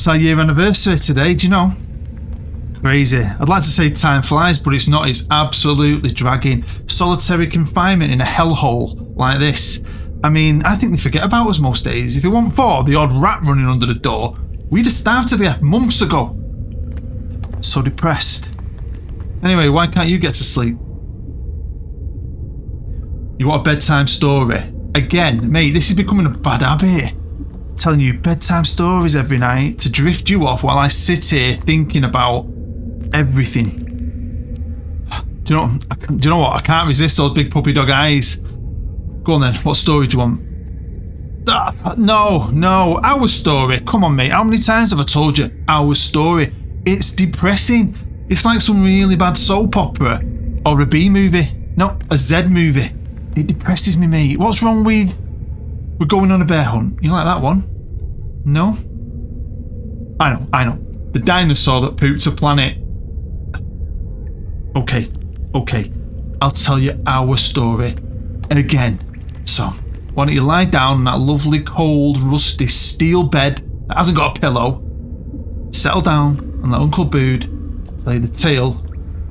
That's our year anniversary today, do you know? Crazy. I'd like to say time flies, but it's not. It's absolutely dragging. Solitary confinement in a hellhole like this. I mean, I think they forget about us most days. If it weren't for the odd rat running under the door, we'd have starved to death months ago. So depressed. Anyway, why can't you get to sleep? You want a bedtime story? Again, mate, this is becoming a bad habit. Telling you bedtime stories every night to drift you off while I sit here thinking about everything. Do you know what? I can't resist those big puppy dog eyes. Go on then, what story do you want? No, our story. Come on, mate. How many times have I told you our story? It's depressing. It's like some really bad soap opera or a B movie. No, a Z movie. It depresses me, mate. What's wrong with We're Going on a Bear Hunt? You like that one? No? I know. The dinosaur that pooped a planet. Okay. I'll tell you our story. And again. So, why don't you lie down on that lovely, cold, rusty steel bed that hasn't got a pillow, settle down and let Uncle Bood tell you the tale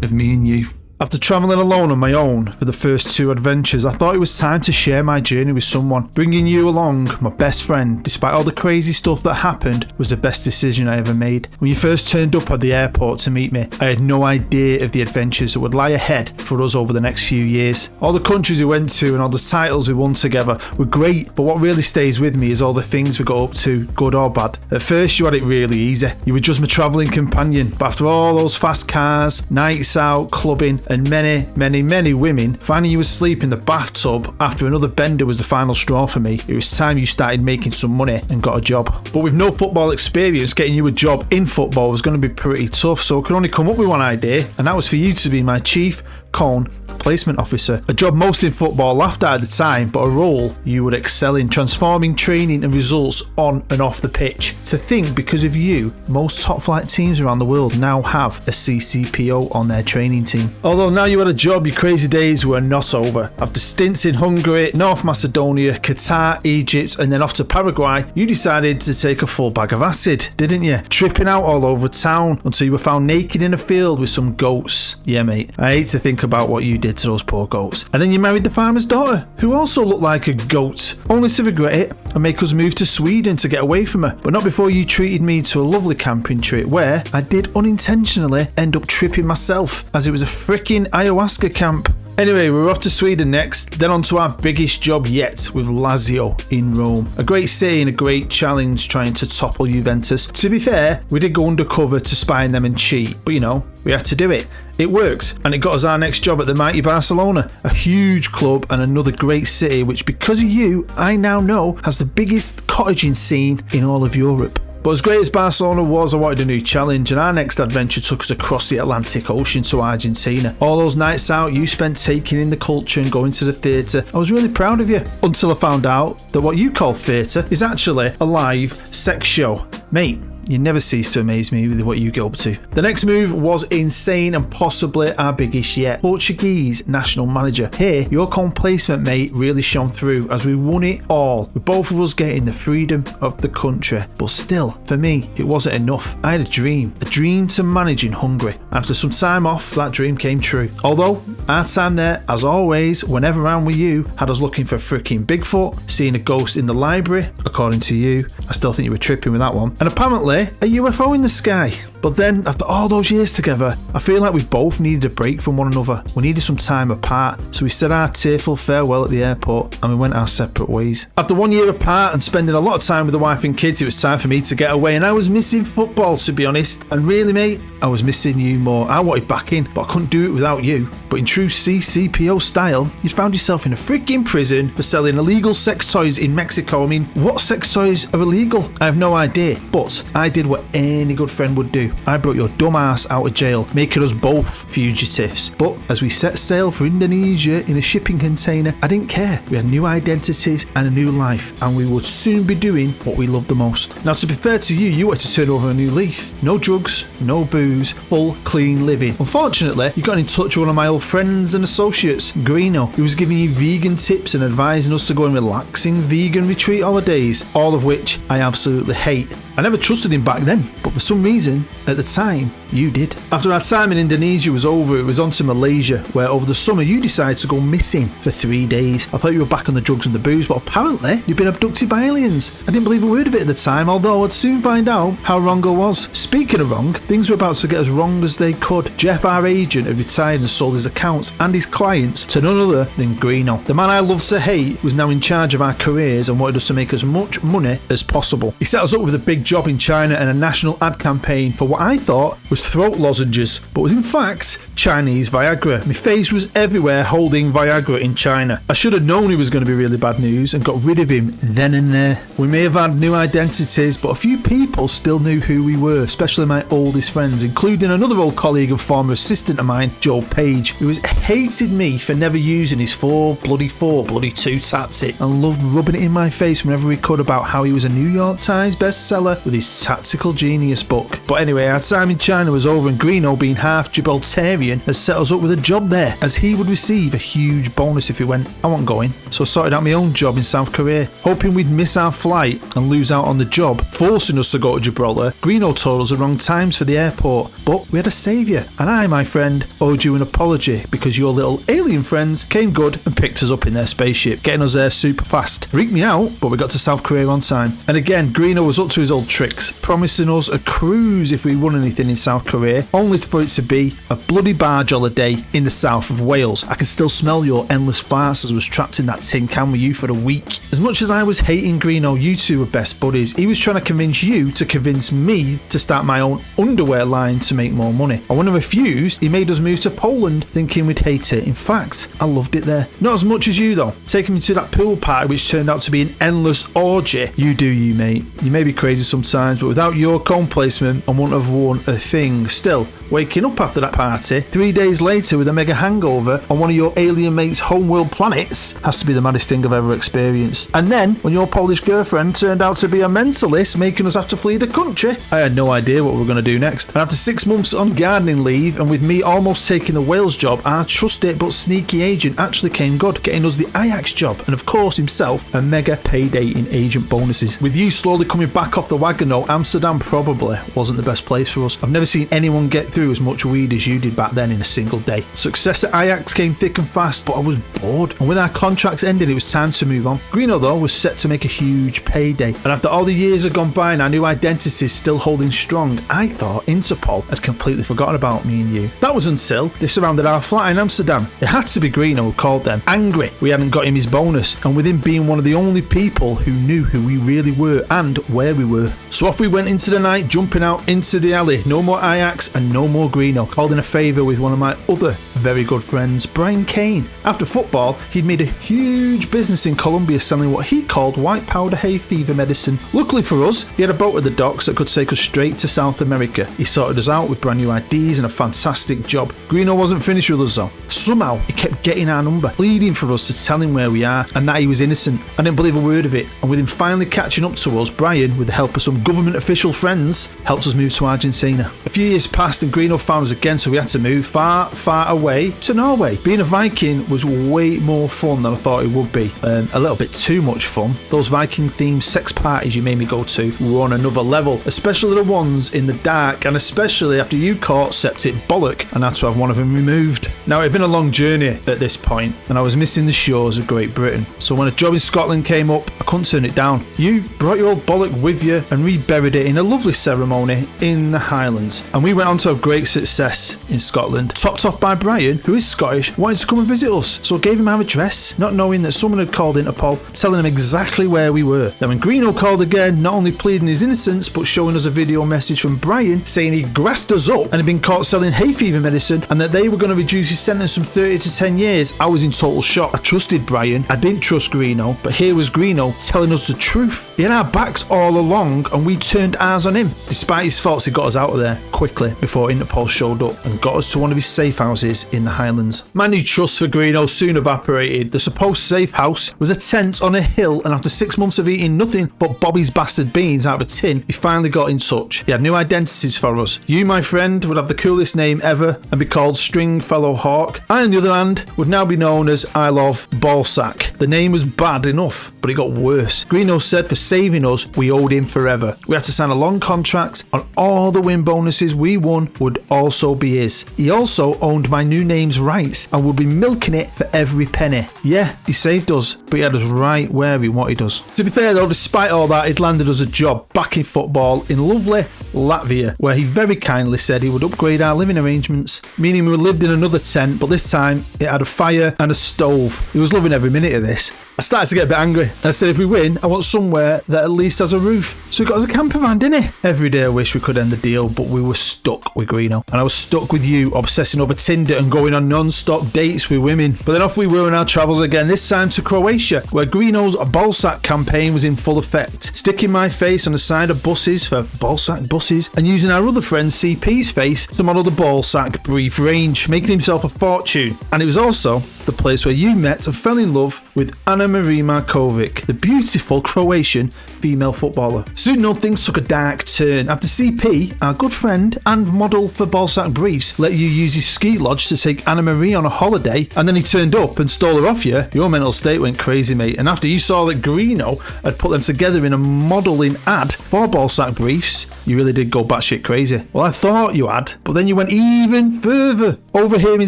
of me and you. After travelling alone on my own for the first 2 adventures, I thought it was time to share my journey with someone. Bringing you along, my best friend, despite all the crazy stuff that happened, was the best decision I ever made. When you first turned up at the airport to meet me, I had no idea of the adventures that would lie ahead for us over the next few years. All the countries we went to and all the titles we won together were great, but what really stays with me is all the things we got up to, good or bad. At first you had it really easy. You were just my travelling companion, but after all those fast cars, nights out, clubbing, and many women, finding you asleep in the bathtub after another bender was the final straw for me. It was time you started making some money and got a job. But with no football experience, getting you a job in football was going to be pretty tough, so I could only come up with one idea, and that was for you to be my chief cone placement officer. A job most in football laughed at the time, but a role you would excel in, transforming training and results on and off the pitch. To think, because of you, most top flight teams around the world now have a CCPO on their training team. Although now you had a job, your crazy days were not over. After stints in Hungary, North Macedonia, Qatar, Egypt, and then off to Paraguay, you decided to take a full bag of acid, didn't you? Tripping out all over town until you were found naked in a field with some goats. Yeah, mate, I hate to think about what you did to those poor goats. And then you married the farmer's daughter, who also looked like a goat, only to regret it and make us move to Sweden to get away from her. But not before you treated me to a lovely camping trip where I did unintentionally end up tripping myself, as it was a freaking ayahuasca camp. Anyway, we're off to Sweden next, then on to our biggest job yet with Lazio in Rome. A great city and a great challenge trying to topple Juventus. To be fair, we did go undercover to spy on them and cheat, but you know, we had to do it. It worked, and it got us our next job at the mighty Barcelona, a huge club and another great city which, because of you, I now know has the biggest cottaging scene in all of Europe. But as great as Barcelona was, I wanted a new challenge, and our next adventure took us across the Atlantic Ocean to Argentina. All those nights out you spent taking in the culture and going to the theatre, I was really proud of you, until I found out that what you call theatre is actually a live sex show. Mate, you never cease to amaze me with what you get up to. The next move was insane and possibly our biggest yet. Portuguese national manager. Here, your placement, mate, really shone through as we won it all, with both of us getting the freedom of the country. But still, for me, it wasn't enough. I had a dream to manage in Hungary. After some time off, that dream came true. Although, our time there, as always, whenever I'm with you, had us looking for freaking Bigfoot, seeing a ghost in the library, according to you. I still think you were tripping with that one. And apparently, a UFO in the sky. But then, after all those years together, I feel like we both needed a break from one another. We needed some time apart, so we said our tearful farewell at the airport and we went our separate ways. After 1 year apart and spending a lot of time with the wife and kids, it was time for me to get away, and I was missing football, to be honest. And really, mate, I was missing you more. I wanted back in, but I couldn't do it without you. But in true CCPO style, you'd found yourself in a freaking prison for selling illegal sex toys in Mexico. I mean, what sex toys are illegal? I have no idea, but I did what any good friend would do. I brought your dumb ass out of jail, making us both fugitives. But as we set sail for Indonesia in a shipping container, I didn't care. We had new identities and a new life, and we would soon be doing what we loved the most. Now, to be fair to you, you wanted to turn over a new leaf. No drugs, no booze, full clean living. Unfortunately, you got in touch with one of my old friends and associates, Greeno, who was giving you vegan tips and advising us to go on relaxing vegan retreat holidays, all of which I absolutely hate. I never trusted him back then, but for some reason, at the time, you did. After our time in Indonesia was over, it was on to Malaysia, where over the summer you decided to go missing for 3 days. I thought you were back on the drugs and the booze, but apparently you've been abducted by aliens. I didn't believe a word of it at the time, although I'd soon find out how wrong I was. Speaking of wrong, things were about to get as wrong as they could. Jeff, our agent, had retired and sold his accounts and his clients to none other than Greeno. The man I loved to hate was now in charge of our careers and wanted us to make as much money as possible. He set us up with a big job in China and a national ad campaign for what I thought was throat lozenges, but was in fact Chinese Viagra. My face was everywhere holding Viagra in China. I should have known he was going to be really bad news and got rid of him then and there. We may have had new identities, but a few people still knew who we were, especially my oldest friends, including another old colleague and former assistant of mine, Joe Page, who hated me for never using his 4+4+2 tactic and loved rubbing it in my face whenever he could about how he was a New York Times bestseller with his Tactical Genius book. But anyway, our time in China was over, and Greeno, being half Gibraltarian, has set us up with a job there, as he would receive a huge bonus if he went. I wasn't going, so I sorted out my own job in South Korea, hoping we'd miss our flight and lose out on the job, forcing us to go to Gibraltar. Greeno told us the wrong times for the airport, but we had a saviour, and I, my friend, owed you an apology because your little alien friends came good and picked us up in their spaceship, getting us there super fast. Freaked me out, but we got to South Korea on time. And again, Greeno was up to his old tricks, promising us a cruise if we won anything in South Korea, only for it to be a bloody barge holiday in the south of Wales. I can still smell your endless farce as I was trapped in that tin can with you for a week. As much as I was hating Greeno, you two were best buddies. He was trying to convince you to convince me to start my own underwear line to make more money. And when I refused, he made us move to Poland thinking we'd hate it. In fact, I loved it there. Not as much as you though. Taking me to that pool party which turned out to be an endless orgy. You do you, mate. You may be crazy sometimes, but without your cone placement, I wouldn't have worn a thing. Still, waking up after that party 3 days later with a mega hangover on one of your alien mates' homeworld planets has to be the maddest thing I've ever experienced. And then, when your Polish girlfriend turned out to be a mentalist, making us have to flee the country, I had no idea what we were going to do next. And after 6 months on gardening leave, and with me almost taking the Wales job, our trusty but sneaky agent actually came good, getting us the Ajax job, and of course himself a mega payday in agent bonuses. With you slowly coming back off the wagon though, Amsterdam probably wasn't the best place for us. I've never seen anyone get through as much weed as you did back then in a single day. Success at Ajax came thick and fast, but I was bored, and when our contracts ended it was time to move on. Greeno though was set to make a huge payday, and after all the years had gone by and our new identities still holding strong, I thought Interpol had completely forgotten about me and you. That was until they surrounded our flat in Amsterdam. It had to be Greeno who called them, angry we hadn't got him his bonus, and with him being one of the only people who knew who we really were and where we were. So off we went into the night, jumping out into the alley. No more Ajax and no more Greeno. Called in a favour with one of my other very good friends, Brian Kane. After football, he'd made a huge business in Colombia selling what he called white powder hay fever medicine. Luckily for us, he had a boat at the docks that could take us straight to South America. He sorted us out with brand new IDs and a fantastic job. Greeno wasn't finished with us though. Somehow, he kept getting our number, pleading for us to tell him where we are and that he was innocent. I didn't believe a word of it, and with him finally catching up to us, Brian, with the help of some government official friends, helped us move to Argentina. A few years passed and Greeno found us again, so we had to move far, far away to Norway. Being a Viking was way more fun than I thought it would be. A little bit too much fun. Those Viking-themed sex parties you made me go to were on another level, especially the ones in the dark, and especially after you caught septic bollock and had to have one of them removed. Now, it had been a long journey at this point, and I was missing the shores of Great Britain, so when a job in Scotland came up, I couldn't turn it down. You brought your old bollock with you and reburied it in a lovely ceremony in the Highlands, and we went on to have great success in Scotland, topped off by Brian, who is Scottish, wanted to come and visit us, so I gave him our address, not knowing that someone had called Interpol, telling him exactly where we were. Then when Greeno called again, not only pleading his innocence, but showing us a video message from Brian saying he grassed us up and had been caught selling hay fever medicine and that they were going to reduce his sentence from 30 to 10 years, I was in total shock. I trusted Brian, I didn't trust Greeno, but here was Greeno telling us the truth. He had our backs all along and we turned ours on him. Despite his faults, he got us out of there quickly before Interpol showed up and got us to one of his safe houses in the Highlands. My new trust for Greeno soon evaporated. The supposed safe house was a tent on a hill, and after 6 months of eating nothing but Bobby's bastard beans out of a tin, he finally got in touch. He had new identities for us. You, my friend, would have the coolest name ever and be called Stringfellow Hawk. I, on the other hand, would now be known as I Love Ballsack. The name was bad enough, but it got worse. Greeno said for saving us, we owed him forever. We had to sign a long contract, and all the win bonuses we won would also be his. He also owned my new name's rights and would be milking it for every penny. Yeah, he saved us, but he had us right where he wanted us. To be fair though, despite all that, he'd landed us a job back in football in lovely Latvia, where he very kindly said he would upgrade our living arrangements, meaning we lived in another tent, but this time it had a fire and a stove. He was loving every minute of this. I started to get a bit angry. I said if we win, I want somewhere that at least has a roof. So we got us a camper van, didn't he? Every day I wish we could end the deal, but we were stuck with Greeno. And I was stuck with you, obsessing over Tinder and going on non-stop dates with women. But then off we were on our travels again, this time to Croatia, where Greeno's Ballsack campaign was in full effect. Sticking my face on the side of buses for Ballsack buses, and using our other friend CP's face to model the Ballsack brief range, making himself a fortune. And it was also the place where you met and fell in love with Anna Marie Markovic, the beautiful Croatian female footballer. Soon enough, things took a dark turn after CP, our good friend and model for Ballsack briefs, let you use his ski lodge to take Anna Marie on a holiday, and then he turned up and stole her off you. Your mental state went crazy, mate. And after you saw that Greeno had put them together in a modelling ad for Ballsack briefs, you really did go batshit crazy. Well, I thought you had, but then you went even further. Overhearing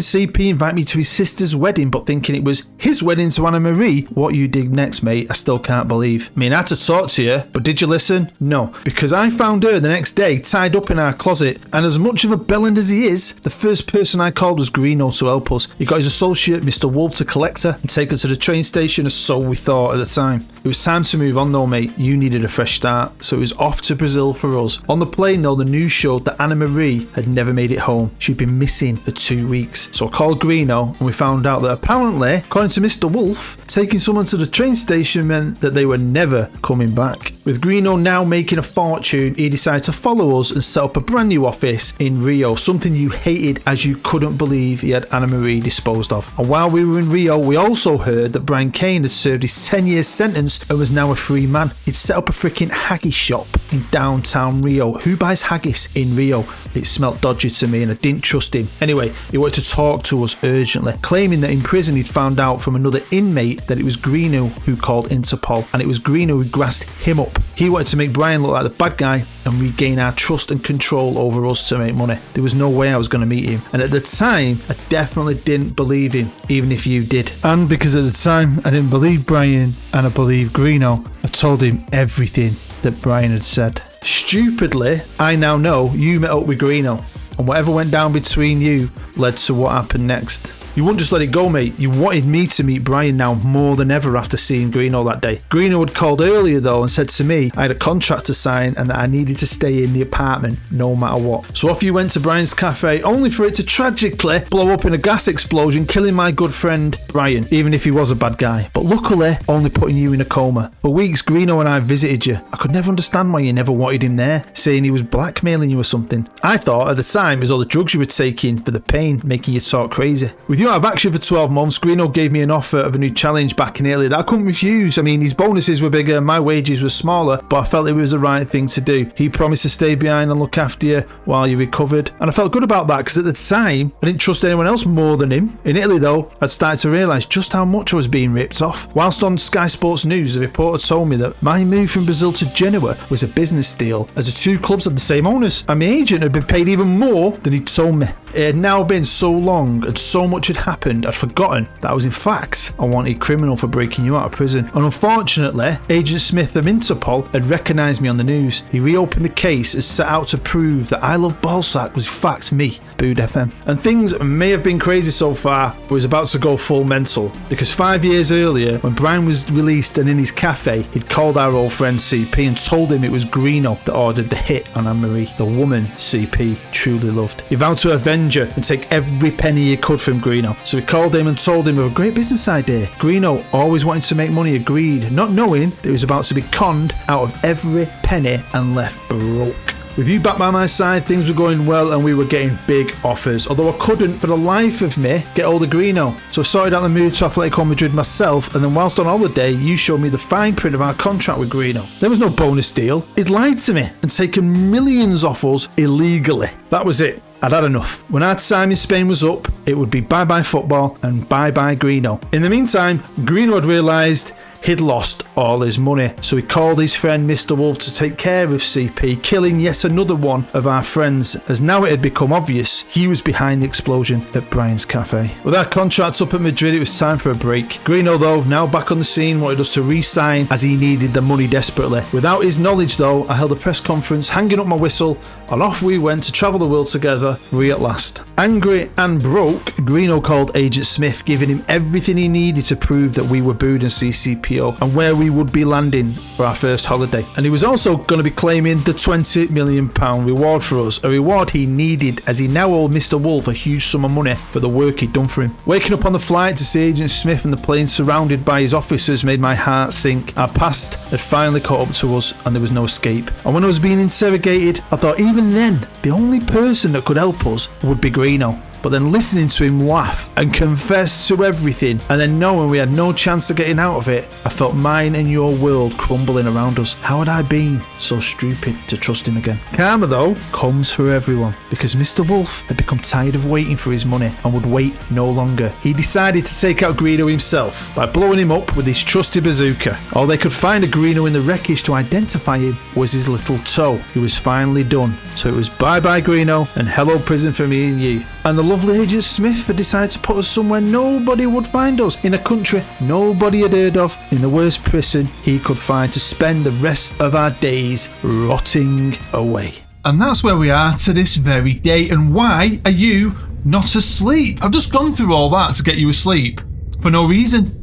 CP invite me to his sister's wedding, but thinking it was his wedding to Anna Marie. What you did next, mate, I still can't believe. I mean, I had to talk to you, but did you listen? No, because I found her the next day tied up in our closet, and as much of a bellend as he is, the first person I called was Greeno to help us. He got his associate, Mr. Wolf, to collect her and take her to the train station, or so we thought at the time. It was time to move on though, mate. You needed a fresh start, so it was off to Brazil for us. On the plane though, the news showed that Anna Marie had never made it home. She'd been missing for 2 weeks. So I called Greeno, and we found out that apparently, according to Mr. Wolf, taking someone to the train station meant that they were never coming back. With Greeno now making a fortune, he decided to follow us and set up a brand new office in Rio, something you hated as you couldn't believe he had Anna Marie disposed of. And while we were in Rio, we also heard that Brian Kane had served his 10-year sentence and was now a free man. He'd set up a freaking haggis shop in downtown Rio. Who buys haggis in Rio? It smelt dodgy to me and I didn't trust him. Anyway, he wanted to talk to us urgently, claiming that in prison he'd found out from another inmate that it was Greeno who called Interpol, and it was Greeno who grassed him up. He wanted to make Brian look like the bad guy and regain our trust and control over us to make money. There was no way I was going to meet him, and at the time I definitely didn't believe him, even if you did. And because at the time I didn't believe Brian and I believed Greeno, I told him everything that Brian had said. Stupidly, I now know you met up with Greeno, and whatever went down between you led to what happened next. You wouldn't just let it go, mate. You wanted me to meet Brian now more than ever after seeing Greeno that day. Greeno had called earlier though and said to me I had a contract to sign and that I needed to stay in the apartment no matter what. So off you went to Brian's cafe, only for it to tragically blow up in a gas explosion, killing my good friend Brian, even if he was a bad guy. But luckily, only putting you in a coma. For weeks, Greeno and I visited you. I could never understand why you never wanted him there, saying he was blackmailing you or something. I thought at the time it was all the drugs you were taking for the pain, making you talk crazy. With you out of action for 12 months, Greeno gave me an offer of a new challenge back in Italy that I couldn't refuse. I mean, his bonuses were bigger, my wages were smaller, but I felt it was the right thing to do. He promised to stay behind and look after you while you recovered, and I felt good about that because at the time I didn't trust anyone else more than him. In Italy though, I'd started to realise just how much I was being ripped off. Whilst on Sky Sports News, the reporter told me that my move from Brazil to Genoa was a business deal, as the two clubs had the same owners, and my agent had been paid even more than he'd told me. It had now been so long and so much had happened, I'd forgotten that I was in fact a wanted criminal for breaking you out of prison. And unfortunately, Agent Smith of Interpol had recognised me on the news. He reopened the case and set out to prove that I Love Ballsack was in fact me, Booed FM. And things may have been crazy so far, but it was about to go full mental, because 5 years earlier, when Brian was released and in his cafe, he'd called our old friend CP and told him it was Greeno that ordered the hit on Anne-Marie, the woman CP truly loved. He vowed to avenge her and take every penny he could from Greeno. So we called him and told him of a great business idea. Greeno, always wanting to make money, agreed, not knowing that he was about to be conned out of every penny and left broke. With you back by my side, things were going well and we were getting big offers, although I couldn't for the life of me get hold of Greeno. So I sorted out the move to Atletico Madrid myself, and then whilst on holiday you showed me the fine print of our contract with Greeno. There was no bonus deal. He'd lied to me and taken millions off us illegally. That was it. I'd had enough. When our time in Spain was up, it would be bye-bye football and bye-bye Greeno. In the meantime, Greeno had realised he'd lost all his money, so he called his friend Mr. Wolf to take care of CP, killing yet another one of our friends, as now it had become obvious he was behind the explosion at Brian's Cafe. With our contracts up at Madrid, it was time for a break. Greeno, though, now back on the scene, wanted us to re-sign as he needed the money desperately. Without his knowledge, though, I held a press conference, hanging up my whistle, and off we went to travel the world together, we at last. Angry and broke, Greeno called Agent Smith, giving him everything he needed to prove that we were booed in CCPO and where we would be landing for our first holiday. And he was also going to be claiming the £20 million reward for us, a reward he needed as he now owed Mr. Wolf a huge sum of money for the work he'd done for him. Waking up on the flight to see Agent Smith and the plane surrounded by his officers made my heart sink. Our past had finally caught up to us and there was no escape. And when I was being interrogated, I thought even then the only person that could help us would be Greeno. But then listening to him laugh and confess to everything, and then knowing we had no chance of getting out of it, I felt mine and your world crumbling around us. How had I been so stupid to trust him again? Karma, though, comes for everyone, because Mr. Wolf had become tired of waiting for his money and would wait no longer. He decided to take out Greeno himself by blowing him up with his trusty bazooka. All they could find of Greeno in the wreckage to identify him was his little toe. He was finally done. So it was bye-bye Greeno and hello prison for me and you. And the lovely Agent Smith had decided to put us somewhere nobody would find us, in a country nobody had heard of, in the worst prison he could find to spend the rest of our days rotting away. And that's where we are to this very day. And why are you not asleep? I've just gone through all that to get you asleep for no reason.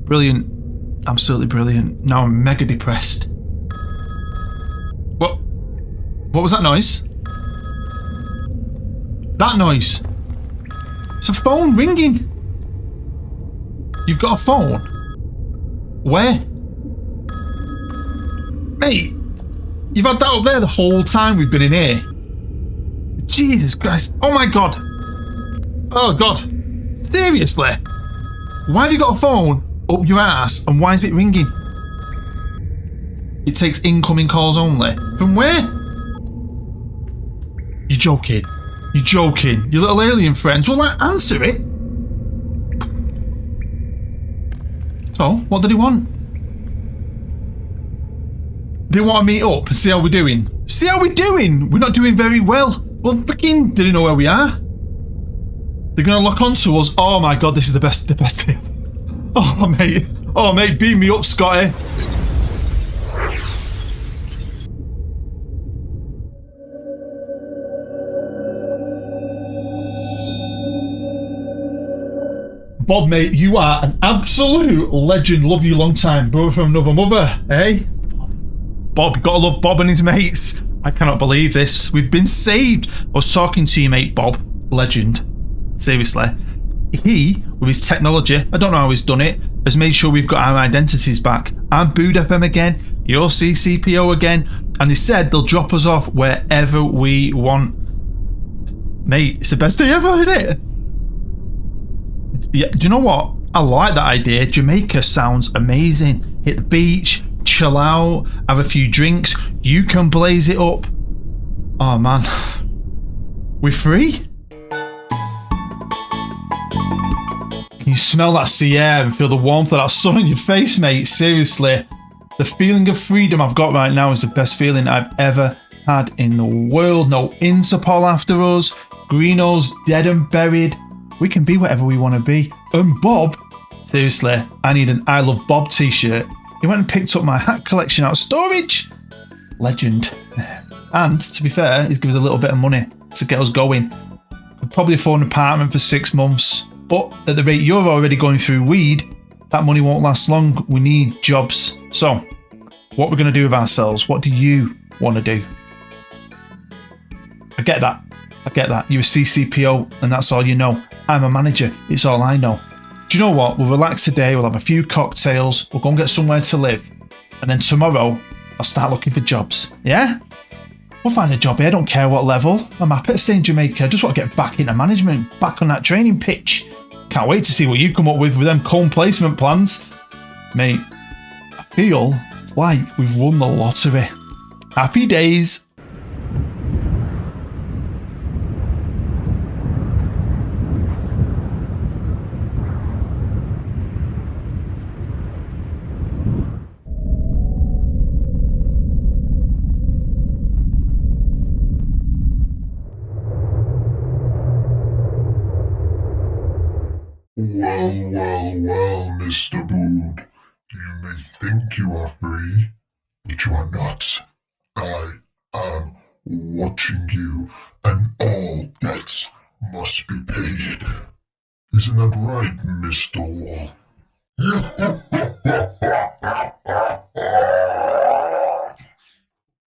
Brilliant. Absolutely brilliant. Now I'm mega depressed. What was that noise? That noise. It's a phone ringing. You've got a phone? Where? Mate, you've had that up there the whole time we've been in here. Jesus Christ. Oh my God. Oh God. Seriously? Why have you got a phone up your ass and why is it ringing? It takes incoming calls only. From where? You're joking. You're joking. Your little alien friends will answer it. So, what do they want? They want to meet up and see how we're doing. See how we're doing? We're not doing very well. Well, freaking, they don't know where we are. They're going to lock onto us. Oh my God, this is the best day. Oh mate, beam me up, Scotty. Bob, mate, you are an absolute legend. Love you long time. Brother from another mother, eh? Bob, you gotta love Bob and his mates. I cannot believe this. We've been saved. I was talking to your mate, Bob. Legend. Seriously. He, with his technology, I don't know how he's done it, has made sure we've got our identities back. I'm Booed FM again, you're CCPO again, and he said they'll drop us off wherever we want. Mate, it's the best day ever, isn't it? Yeah, do you know what? I like that idea. Jamaica sounds amazing. Hit the beach, chill out, have a few drinks. You can blaze it up. Oh man, we're free? Can you smell that sea air and feel the warmth of that sun on your face, mate? Seriously, the feeling of freedom I've got right now is the best feeling I've ever had in the world. No Interpol after us. Greeno's dead and buried. We can be whatever we want to be. And Bob, seriously, I need an I Love Bob t-shirt. He went and picked up my hat collection out of storage. Legend. And to be fair, he's given us a little bit of money to get us going. Could probably afford an apartment for 6 months. But at the rate you're already going through weed, that money won't last long. We need jobs. So, what we're going to do with ourselves? What do you want to do? I get that. You're a CCPO and that's all you know. I'm a manager. It's all I know. Do you know what? We'll relax today. We'll have a few cocktails. We'll go and get somewhere to live. And then tomorrow, I'll start looking for jobs. Yeah? We'll find a job here, I don't care what level. I'm happy to stay in Jamaica, I just want to get back into management, back on that training pitch. Can't wait to see what you come up with them comb placement plans. Mate, I feel like we've won the lottery. Happy days. Well, Mr. Bood. You may think you are free, but you are not. I am watching you, and all debts must be paid. Isn't that right, Mr. Wolf?